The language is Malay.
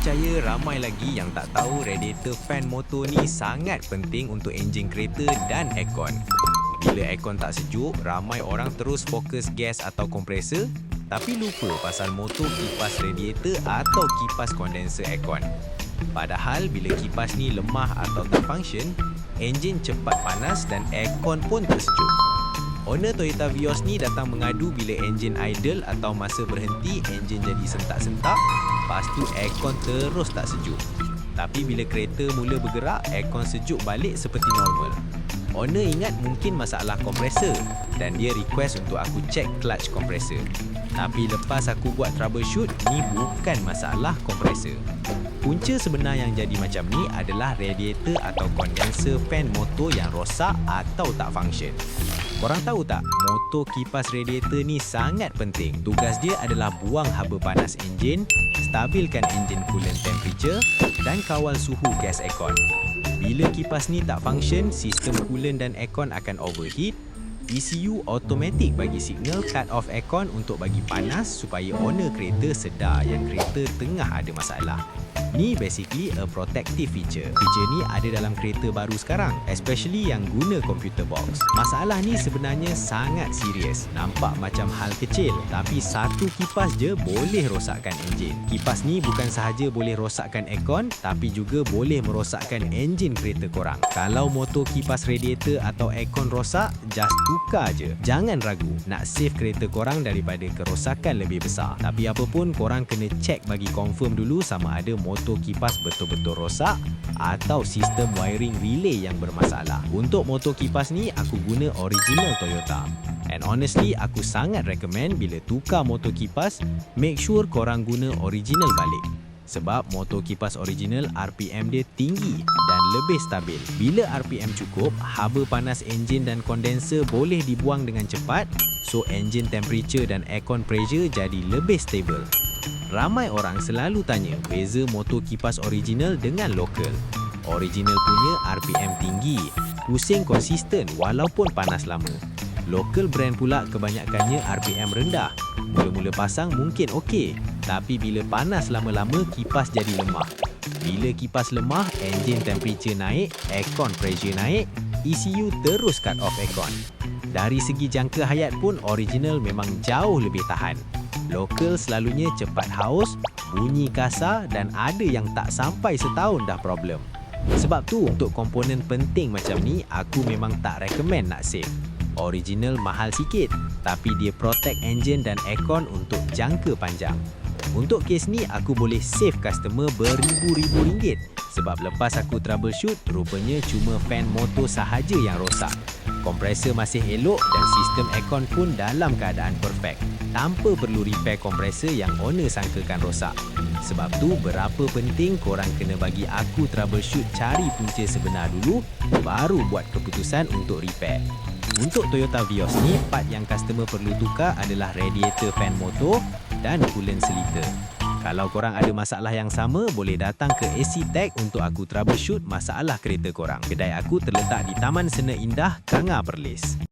percaya ramai lagi yang tak tahu radiator fan motor ni sangat penting untuk enjin kereta dan aircon. Bila aircon tak sejuk, ramai orang terus fokus gas atau kompresor tapi lupa pasal motor kipas radiator atau kipas kondenser aircon. Padahal bila kipas ni lemah atau tak function, enjin cepat panas dan aircon pun tersejuk. Owner Toyota Vios ni datang mengadu bila enjin idle atau masa berhenti enjin jadi sentak-sentak, lepas tu aircon terus tak sejuk. Tapi bila kereta mula bergerak, aircon sejuk balik seperti normal. Owner ingat mungkin masalah kompresor dan dia request untuk aku cek clutch kompresor. Tapi lepas aku buat troubleshoot, ni bukan masalah kompresor. Punca sebenar yang jadi macam ni adalah radiator atau kondenser fan motor yang rosak atau tak function. Korang tahu tak, motor kipas radiator ni sangat penting. Tugas dia adalah buang haba panas enjin, stabilkan enjin coolant temperature dan kawal suhu gas aircon. Bila kipas ni tak function, sistem coolant dan aircon akan overheat. ECU automatik bagi signal cut off aircon untuk bagi panas supaya owner kereta sedar yang kereta tengah ada masalah. Ni basically a protective feature. Feature ni ada dalam kereta baru sekarang, especially yang guna computer box. Masalah ni sebenarnya sangat serius. Nampak macam hal kecil, tapi satu kipas je boleh rosakkan enjin. Kipas ni bukan sahaja boleh rosakkan aircon, tapi juga boleh merosakkan enjin kereta korang. Kalau motor kipas radiator atau aircon rosak, just tukar je. Jangan ragu, nak save kereta korang daripada kerosakan lebih besar. Tapi apa pun, korang kena check bagi confirm dulu sama ada motor kipas betul-betul rosak atau sistem wiring relay yang bermasalah. Untuk motor kipas ni, aku guna original Toyota. And honestly, aku sangat recommend bila tukar motor kipas, make sure korang guna original balik. Sebab motor kipas original RPM dia tinggi dan lebih stabil. Bila RPM cukup, haba panas enjin dan kondenser boleh dibuang dengan cepat, so engine temperature dan aircon pressure jadi lebih stable. Ramai orang selalu tanya beza motor kipas original dengan lokal. Original punya RPM tinggi, pusing konsisten walaupun panas lama. Lokal brand pula kebanyakannya RPM rendah. Mula-mula pasang mungkin okey, tapi bila panas lama-lama kipas jadi lemah. Bila kipas lemah, engine temperature naik, aircon pressure naik, ECU terus cut off aircon. Dari segi jangka hayat pun original memang jauh lebih tahan. Lokal selalunya cepat haus, bunyi kasar dan ada yang tak sampai setahun dah problem. Sebab tu untuk komponen penting macam ni, aku memang tak recommend nak save. Original mahal sikit, tapi dia protect engine dan aircon untuk jangka panjang. Untuk kes ni, aku boleh save customer beribu-ribu ringgit. Sebab lepas aku troubleshoot, rupanya cuma fan motor sahaja yang rosak. Kompresor masih elok dan sistem aircon pun dalam keadaan perfect, tanpa perlu repair kompresor yang owner sangkakan rosak. Sebab tu berapa penting korang kena bagi aku troubleshoot cari punca sebenar dulu, baru buat keputusan untuk repair. Untuk Toyota Vios ni, part yang customer perlu tukar adalah radiator fan motor dan coolant seliter. Kalau korang ada masalah yang sama, boleh datang ke AC Tech untuk aku troubleshoot masalah kereta korang. Kedai aku terletak di Taman Sena Indah, Kanga Perlis.